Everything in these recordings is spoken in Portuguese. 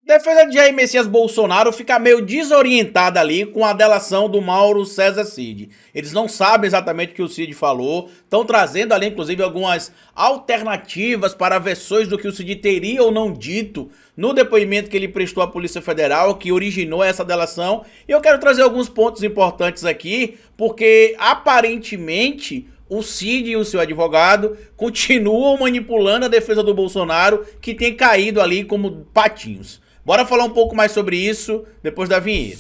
Defesa de Jair Messias Bolsonaro fica meio desorientada ali com a delação do Mauro César Cid. Eles não sabem exatamente o que o Cid falou, estão trazendo ali inclusive algumas alternativas para versões do que o Cid teria ou não dito no depoimento que ele prestou à Polícia Federal, que originou essa delação. E eu quero trazer alguns pontos importantes aqui, porque aparentemente o Cid e o seu advogado continuam manipulando a defesa do Bolsonaro, que tem caído ali como patinhos. Bora falar um pouco mais sobre isso depois da vinheta.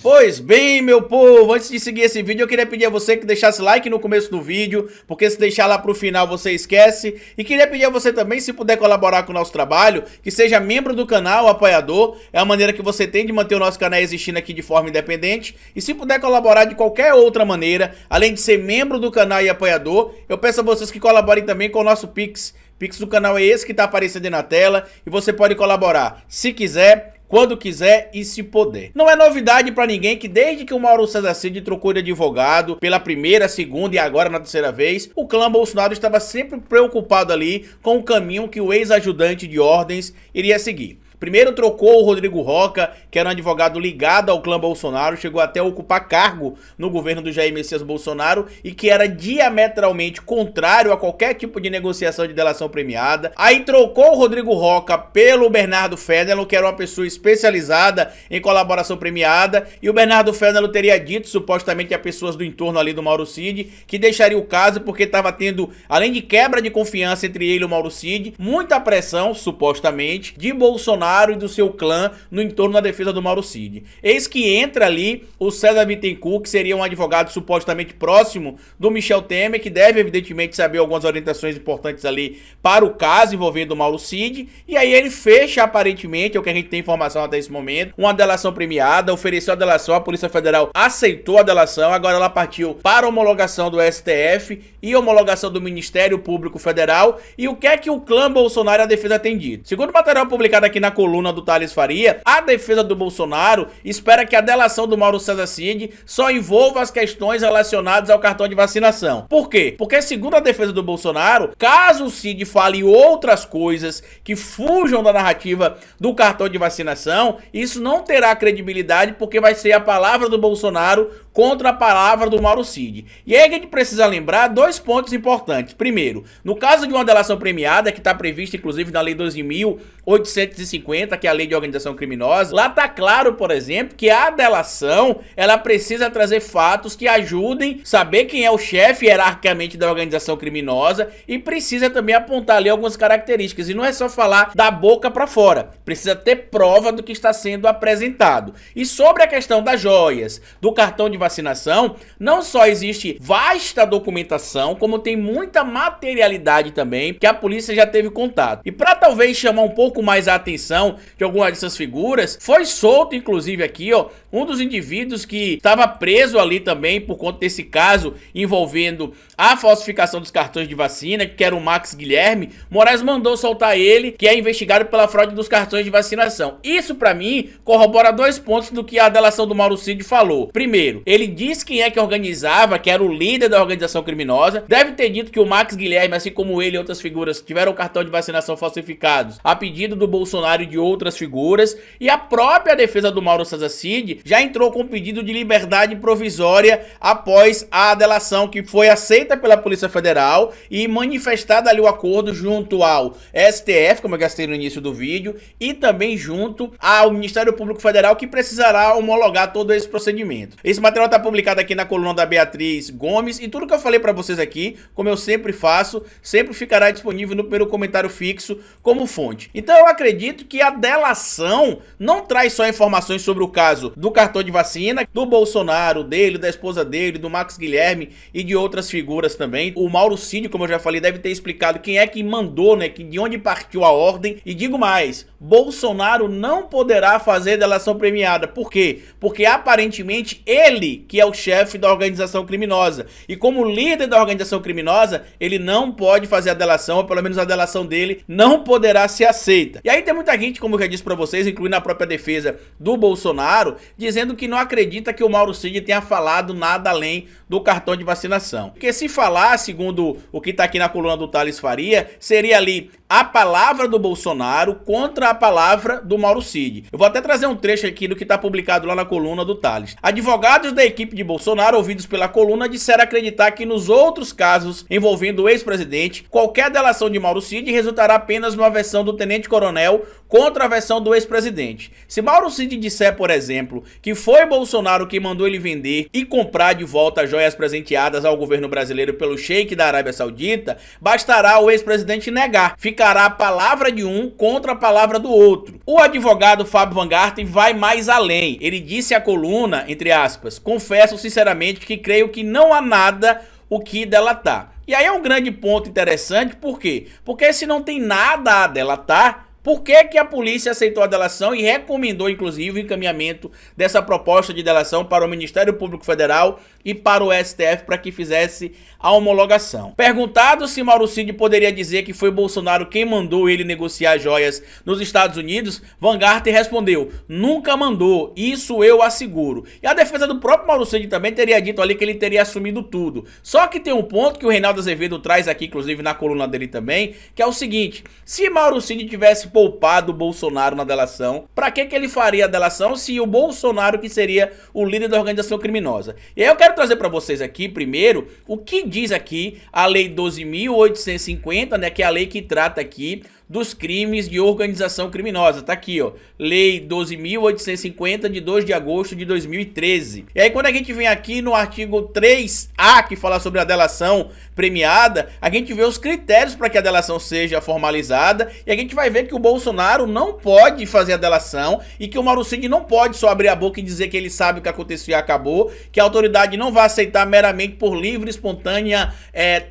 Pois bem, meu povo, antes de seguir esse vídeo eu queria pedir a você que deixasse like no começo do vídeo, porque se deixar lá pro final você esquece. E queria pedir a você também, se puder colaborar com o nosso trabalho, que seja membro do canal, apoiador. É a maneira que você tem de manter o nosso canal existindo aqui de forma independente. E se puder colaborar de qualquer outra maneira, além de ser membro do canal e apoiador, eu peço a vocês que colaborem também com o nosso Pix. Pix do canal é esse que tá aparecendo aí na tela e você pode colaborar se quiser, quando quiser e se puder. Não é novidade pra ninguém que desde que o Mauro César Cid trocou de advogado pela primeira, segunda e agora na terceira vez, o clã Bolsonaro estava sempre preocupado ali com o caminho que o ex-ajudante de ordens iria seguir. Primeiro trocou o Rodrigo Rocha, que era um advogado ligado ao clã Bolsonaro, chegou até a ocupar cargo no governo do Jair Messias Bolsonaro e que era diametralmente contrário a qualquer tipo de negociação de delação premiada. Aí trocou o Rodrigo Rocha pelo Bernardo Fenelon, que era uma pessoa especializada em colaboração premiada, e o Bernardo Fenelon teria dito, supostamente a pessoas do entorno ali do Mauro Cid, que deixaria o caso porque estava tendo, além de quebra de confiança entre ele e o Mauro Cid, muita pressão, supostamente, de Bolsonaro e do seu clã no entorno da defesa do Mauro Cid. Eis que entra ali o César Bittencourt, que seria um advogado supostamente próximo do Michel Temer, que deve evidentemente saber algumas orientações importantes ali para o caso envolvendo o Mauro Cid, e aí ele fecha aparentemente, é o que a gente tem informação até esse momento, uma delação premiada, ofereceu a delação, a Polícia Federal aceitou a delação, agora ela partiu para homologação do STF e homologação do Ministério Público Federal. E o que é que o clã Bolsonaro e a defesa tem dito? Segundo o material publicado aqui na coluna do Thales Faria, a defesa do Bolsonaro espera que a delação do Mauro César Cid só envolva as questões relacionadas ao cartão de vacinação. Por quê? Porque segundo a defesa do Bolsonaro, caso o Cid fale outras coisas que fujam da narrativa do cartão de vacinação, isso não terá credibilidade porque vai ser a palavra do Bolsonaro contra a palavra do Mauro Cid. E aí a gente precisa lembrar dois pontos importantes. Primeiro, no caso de uma delação premiada, que está prevista inclusive na Lei 12.850, que é a Lei de Organização Criminosa, lá está claro, por exemplo, que a delação ela precisa trazer fatos que ajudem a saber quem é o chefe hierarquicamente da organização criminosa e precisa também apontar ali algumas características. E não é só falar da boca para fora, precisa ter prova do que está sendo apresentado. E sobre a questão das joias, do cartão de vacinação, não só existe vasta documentação, como tem muita materialidade também que a polícia já teve contato. E para talvez chamar um pouco mais a atenção de algumas dessas figuras, foi solto inclusive aqui, ó, um dos indivíduos que estava preso ali também por conta desse caso envolvendo a falsificação dos cartões de vacina, que era o Max Guilherme. Moraes mandou soltar ele, que é investigado pela fraude dos cartões de vacinação. Isso para mim corrobora dois pontos do que a delação do Mauro Cid falou. Primeiro, ele disse quem é que organizava, que era o líder da organização criminosa. Deve ter dito que o Max Guilherme, assim como ele e outras figuras, tiveram cartão de vacinação falsificados a pedido do Bolsonaro e de outras figuras. E a própria defesa do Mauro César Cid já entrou com pedido de liberdade provisória após a delação que foi aceita pela Polícia Federal e manifestada ali o acordo junto ao STF, como eu gastei no início do vídeo, e também junto ao Ministério Público Federal, que precisará homologar todo esse procedimento. Esse material está publicado aqui na coluna da Beatriz Gomes e tudo que eu falei para vocês aqui, como eu sempre faço, sempre ficará disponível no primeiro comentário fixo como fonte. Então eu acredito que a delação não traz só informações sobre o caso do cartão de vacina, do Bolsonaro, dele, da esposa dele, do Max Guilherme e de outras figuras também. O Mauro Cid, como eu já falei, deve ter explicado quem é que mandou, né, de onde partiu a ordem. E digo mais, Bolsonaro não poderá fazer delação premiada. Por quê? Porque aparentemente ele ele que é o chefe da organização criminosa. E como líder da organização criminosa, ele não pode fazer a delação, ou pelo menos a delação dele não poderá ser aceita. E aí tem muita gente, como eu já disse pra vocês, incluindo a própria defesa do Bolsonaro, dizendo que não acredita que o Mauro Cid tenha falado nada além do cartão de vacinação. Porque se falar, segundo o que tá aqui na coluna do Thales Faria, seria ali a palavra do Bolsonaro contra a palavra do Mauro Cid. Eu vou até trazer um trecho aqui do que está publicado lá na coluna do Thales. Advogados da equipe de Bolsonaro, ouvidos pela coluna, disseram acreditar que nos outros casos envolvendo o ex-presidente, qualquer delação de Mauro Cid resultará apenas numa versão do tenente-coronel contra a versão do ex-presidente. Se Mauro Cid disser, por exemplo, que foi Bolsonaro quem mandou ele vender e comprar de volta as joias presenteadas ao governo brasileiro pelo sheik da Arábia Saudita, bastará o ex-presidente negar. Ficará a palavra de um contra a palavra do outro. O advogado Fábio Van Garten vai mais além. Ele disse à coluna, entre aspas, confesso sinceramente que creio que não há nada o que delatar. E aí é um grande ponto interessante, por quê? Porque se não tem nada a delatar, por que a polícia aceitou a delação e recomendou, inclusive, o encaminhamento dessa proposta de delação para o Ministério Público Federal e para o STF para que fizesse a homologação? Perguntado se Mauro Cid poderia dizer que foi Bolsonaro quem mandou ele negociar joias nos Estados Unidos, Van Garten respondeu, nunca mandou, isso eu asseguro. E a defesa do próprio Mauro Cid também teria dito ali que ele teria assumido tudo. Só que tem um ponto que o Reinaldo Azevedo traz aqui, inclusive na coluna dele também, que é o seguinte, se Mauro Cid tivesse poupado o Bolsonaro na delação, pra que ele faria a delação se o Bolsonaro que seria o líder da organização criminosa? E aí eu quero trazer pra vocês aqui, primeiro, o que diz aqui a Lei 12.850, né, que é a lei que trata aqui dos crimes de organização criminosa. Tá aqui, ó, Lei 12.850 de 2 de agosto de 2013. E aí quando a gente vem aqui no artigo 3A, que fala sobre a delação premiada, a gente vê os critérios para que a delação seja formalizada e a gente vai ver que o Bolsonaro não pode fazer a delação e que o Mauro Cid não pode só abrir a boca e dizer que ele sabe o que aconteceu e acabou, que a autoridade não vai aceitar meramente por livre, espontânea,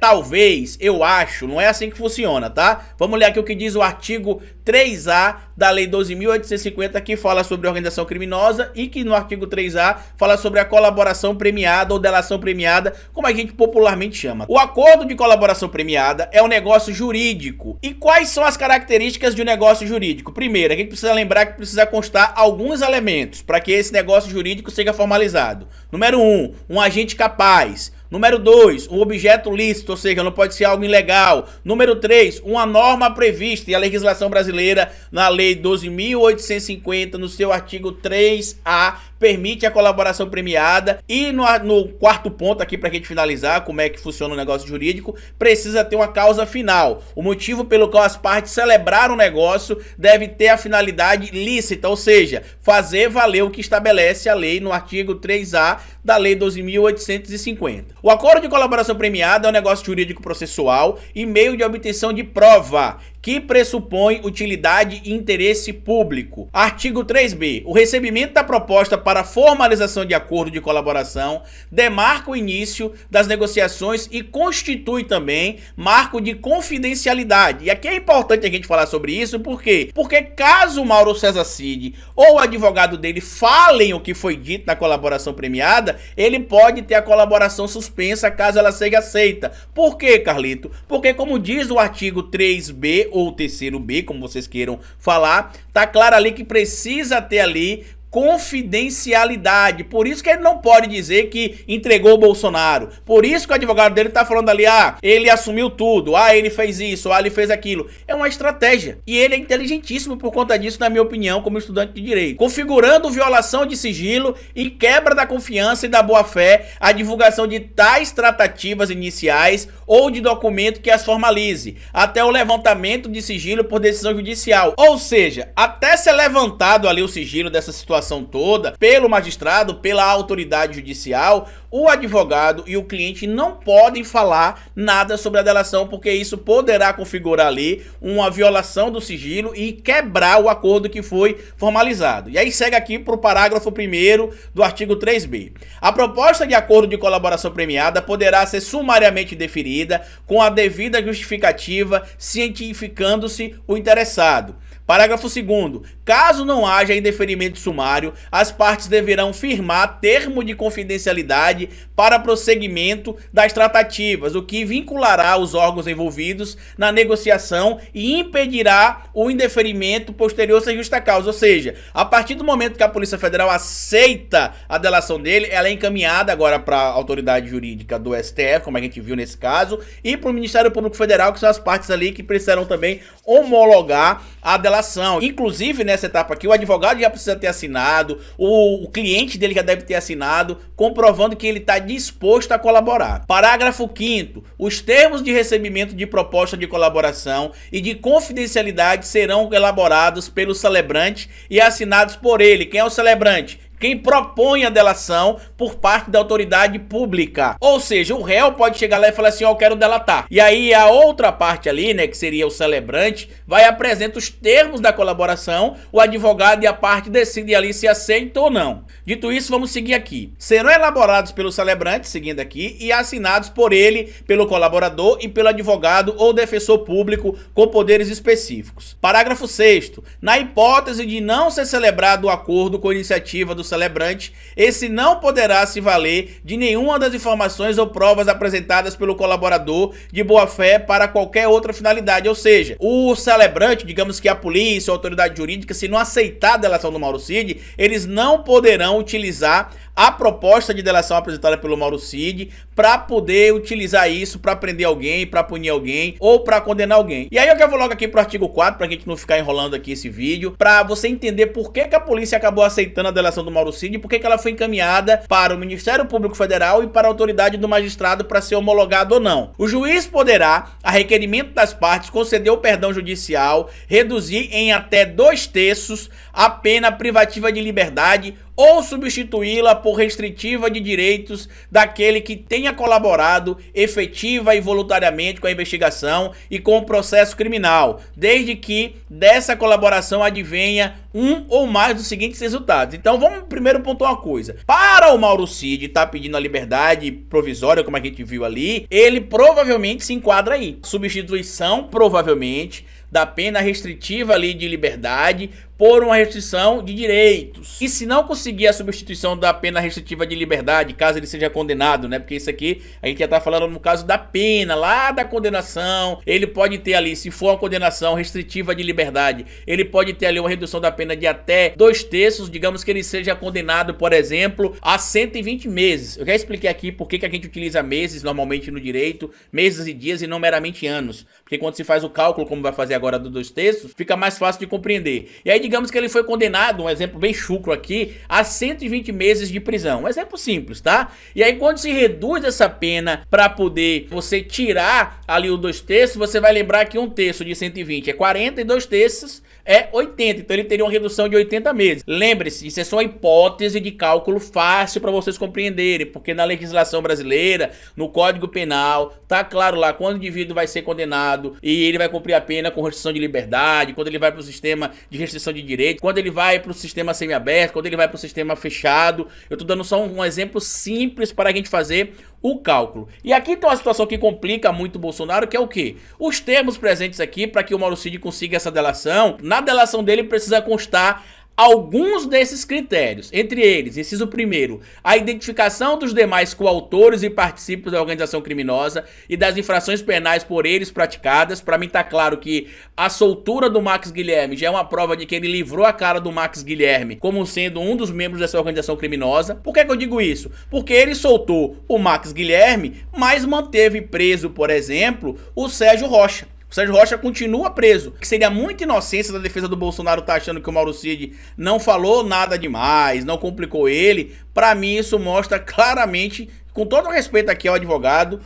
talvez, eu acho, não é assim que funciona, tá? Vamos ler aqui o que diz o artigo 3A da Lei 12.850, que fala sobre organização criminosa e que no artigo 3A fala sobre a colaboração premiada ou delação premiada, como a gente popularmente chama. O acordo de colaboração premiada é um negócio jurídico. E quais são as características de um negócio jurídico? Primeiro, a gente precisa lembrar que precisa constar alguns elementos para que esse negócio jurídico seja formalizado. Número 1, um agente capaz. Número 2, um objeto lícito, ou seja, não pode ser algo ilegal. Número 3, uma norma prevista, e a legislação brasileira, na Lei 12.850, no seu artigo 3A, permite a colaboração premiada. E no quarto ponto aqui, pra gente finalizar, como é que funciona o negócio jurídico, precisa ter uma causa final. O motivo pelo qual as partes celebraram o negócio deve ter a finalidade lícita, ou seja, fazer valer o que estabelece a lei no artigo 3A da Lei 12.850. O acordo de colaboração premiada é um negócio jurídico processual e meio de obtenção de prova, que pressupõe utilidade e interesse público. Artigo 3b. O recebimento da proposta para formalização de acordo de colaboração demarca o início das negociações e constitui também marco de confidencialidade. E aqui é importante a gente falar sobre isso, por quê? Porque caso o Mauro César Cid ou o advogado dele falem o que foi dito na colaboração premiada, ele pode ter a colaboração suspensa caso ela seja aceita. Por quê, Carlito? Porque, como diz o artigo 3b ou 3º B, como vocês queiram falar, tá claro ali que precisa ter ali confidencialidade. Por isso que ele não pode dizer que entregou o Bolsonaro. Por isso que o advogado dele tá falando ali, ele assumiu tudo, ele fez isso, ele fez aquilo. É uma estratégia. E ele é inteligentíssimo por conta disso, na minha opinião, como estudante de direito. Configurando violação de sigilo e quebra da confiança e da boa-fé a divulgação de tais tratativas iniciais ou de documento que as formalize, até o levantamento de sigilo por decisão judicial. Ou seja, até ser levantado ali o sigilo dessa situação toda, pelo magistrado, pela autoridade judicial, o advogado e o cliente não podem falar nada sobre a delação, porque isso poderá configurar ali uma violação do sigilo e quebrar o acordo que foi formalizado. E aí segue aqui para o parágrafo 1º do artigo 3b. A proposta de acordo de colaboração premiada poderá ser sumariamente deferida com a devida justificativa, cientificando-se o interessado. Parágrafo 2º. Caso não haja indeferimento sumário, as partes deverão firmar termo de confidencialidade para prosseguimento das tratativas, o que vinculará os órgãos envolvidos na negociação e impedirá o indeferimento posterior sem justa causa. Ou seja, a partir do momento que a Polícia Federal aceita a delação dele, ela é encaminhada agora para a autoridade jurídica do STF, como a gente viu nesse caso, e para o Ministério Público Federal, que são as partes ali que precisarão também homologar a delação. Inclusive, nessa etapa aqui, o advogado já precisa ter assinado, o cliente dele já deve ter assinado, comprovando que ele está disposto a colaborar. Parágrafo 5º. Os termos de recebimento de proposta de colaboração e de confidencialidade serão elaborados pelo celebrante e assinados por ele. Quem é o celebrante? Quem propõe a delação por parte da autoridade pública. Ou seja, o réu pode chegar lá e falar assim, ó, eu quero delatar. E aí a outra parte ali, né, que seria o celebrante, vai apresentar os termos da colaboração, o advogado e a parte decidem ali se aceita ou não. Dito isso, vamos seguir aqui. Serão elaborados pelo celebrante, seguindo aqui, e assinados por ele, pelo colaborador e pelo advogado ou defensor público com poderes específicos. Parágrafo 6º. Na hipótese de não ser celebrado o acordo com iniciativa do celebrante, esse não poderá se valer de nenhuma das informações ou provas apresentadas pelo colaborador de boa-fé para qualquer outra finalidade. Ou seja, o celebrante, digamos que a polícia ou a autoridade jurídica, se não aceitar a delação do Mauro Cid, eles não poderão utilizar a proposta de delação apresentada pelo Mauro Cid para poder utilizar isso para prender alguém, para punir alguém ou para condenar alguém. E aí eu já vou logo aqui pro artigo 4, pra gente não ficar enrolando aqui esse vídeo, para você entender por que a polícia acabou aceitando a delação do Mauro Cid e por que ela foi encaminhada para o Ministério Público Federal e para a autoridade do magistrado para ser homologado ou não. O juiz poderá, a requerimento das partes, conceder o perdão judicial, reduzir em até 2/3 a pena privativa de liberdade ou substituí-la por restritiva de direitos daquele que tenha colaborado efetiva e voluntariamente com a investigação e com o processo criminal, desde que dessa colaboração advenha um ou mais dos seguintes resultados. Então vamos primeiro pontuar uma coisa. Para o Mauro Cid estar pedindo a liberdade provisória, como a gente viu ali, ele provavelmente se enquadra aí. Substituição, provavelmente, da pena restritiva ali de liberdade por uma restrição de direitos. E se não conseguir a substituição da pena restritiva de liberdade, caso ele seja condenado, né? Porque isso aqui a gente já tá falando no caso da pena, lá da condenação. Ele pode ter ali, se for uma condenação restritiva de liberdade, ele pode ter ali uma redução da pena de até 2/3, digamos que ele seja condenado, por exemplo, a 120 meses. Eu já expliquei aqui por que a gente utiliza meses normalmente no direito, meses e dias e não meramente anos. Porque quando se faz o cálculo, como vai fazer agora do 2/3, fica mais fácil de compreender. E aí, digamos que ele foi condenado, um exemplo bem chucro aqui, a 120 meses de prisão. Um exemplo simples, tá? E aí quando se reduz essa pena para poder você tirar ali o 2/3, você vai lembrar que 1/3 de 120 é 40 e 2/3 é 80. Então ele teria uma redução de 80 meses. Lembre-se, isso é só uma hipótese de cálculo fácil para vocês compreenderem, porque na legislação brasileira, no Código Penal, tá claro lá quando o indivíduo vai ser condenado e ele vai cumprir a pena com restrição de liberdade, quando ele vai para o sistema de restrição de direito, quando ele vai para o sistema semiaberto, quando ele vai para o sistema fechado. Eu tô dando só um exemplo simples para a gente fazer o cálculo. E aqui tem uma situação que complica muito o Bolsonaro, que é o quê? Os termos presentes aqui para que o Mauro Cid consiga essa delação. Na delação dele precisa constar alguns desses critérios, entre eles, inciso 1º, a identificação dos demais coautores e participantes da organização criminosa e das infrações penais por eles praticadas. Para mim tá claro que a soltura do Max Guilherme já é uma prova de que ele livrou a cara do Max Guilherme como sendo um dos membros dessa organização criminosa. Por que eu digo isso? Porque ele soltou o Max Guilherme, mas manteve preso, por exemplo, o Sérgio Rocha. O Sérgio Rocha continua preso, que seria muita inocência da defesa do Bolsonaro tá achando que o Mauro Cid não falou nada demais, não complicou ele. Pra mim isso mostra claramente, com todo o respeito aqui ao advogado,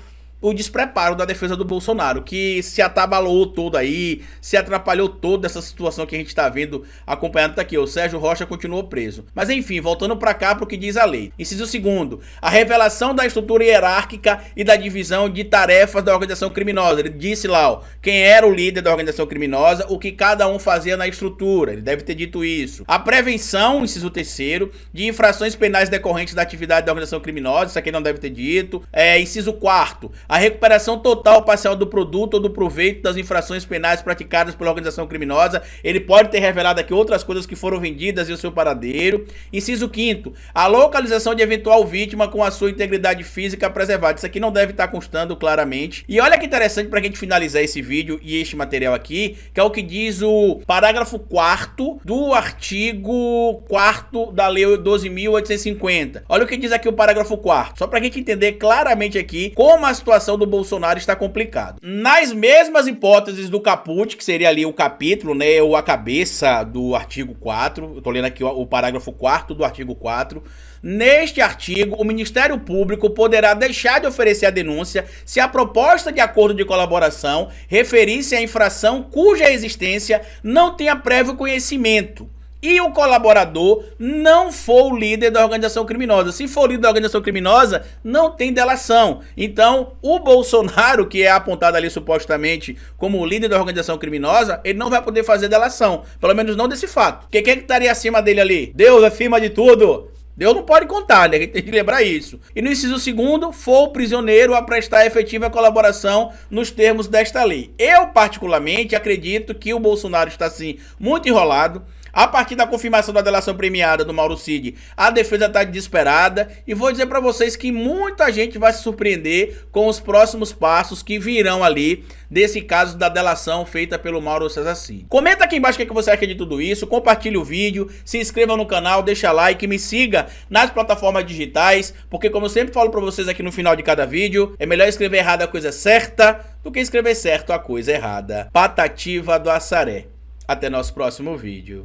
o despreparo da defesa do Bolsonaro, que se atabalou todo aí, se atrapalhou toda essa situação que a gente tá vendo, acompanhando. Tá aqui, o Sérgio Rocha continuou preso. Mas enfim, voltando pra cá pro que diz a lei. Inciso 2º, a revelação da estrutura hierárquica e da divisão de tarefas da organização criminosa. Ele disse lá, ó, quem era o líder da organização criminosa, o que cada um fazia na estrutura. Ele deve ter dito isso. A prevenção, inciso 3º, de infrações penais decorrentes da atividade da organização criminosa. Isso aqui não deve ter dito. Inciso 4º, a recuperação total ou parcial do produto ou do proveito das infrações penais praticadas pela organização criminosa. Ele pode ter revelado aqui outras coisas que foram vendidas e o seu paradeiro. Inciso 5º, a localização de eventual vítima com a sua integridade física preservada. Isso aqui não deve estar constando claramente. E olha que interessante pra gente finalizar esse vídeo e este material aqui, que é o que diz o parágrafo 4º do artigo 4º da Lei 12.850. Olha o que diz aqui o parágrafo 4º, só pra gente entender claramente aqui como a situação do Bolsonaro está complicada. Nas mesmas hipóteses do caput, que seria ali o capítulo, né, ou a cabeça do artigo 4, eu tô lendo aqui o parágrafo 4º do artigo 4, neste artigo, o Ministério Público poderá deixar de oferecer a denúncia se a proposta de acordo de colaboração referir-se à infração cuja existência não tenha prévio conhecimento e o colaborador não for o líder da organização criminosa. Se for o líder da organização criminosa, não tem delação. Então, o Bolsonaro, que é apontado ali supostamente como o líder da organização criminosa, ele não vai poder fazer delação, pelo menos não desse fato. Porque quem é que estaria acima dele ali? Deus acima de tudo. Deus não pode contar, né? A gente tem que lembrar isso. E no inciso 2º, for o prisioneiro a prestar efetiva colaboração nos termos desta lei. Eu, particularmente, acredito que o Bolsonaro está, assim, muito enrolado. A partir da confirmação da delação premiada do Mauro Cid, a defesa está desesperada e vou dizer para vocês que muita gente vai se surpreender com os próximos passos que virão ali desse caso da delação feita pelo Mauro César Cid. Comenta aqui embaixo o que você acha de tudo isso, compartilhe o vídeo, se inscreva no canal, deixa like, me siga nas plataformas digitais, porque como eu sempre falo para vocês aqui no final de cada vídeo, é melhor escrever errado a coisa certa do que escrever certo a coisa errada. Patativa do Assaré. Até nosso próximo vídeo.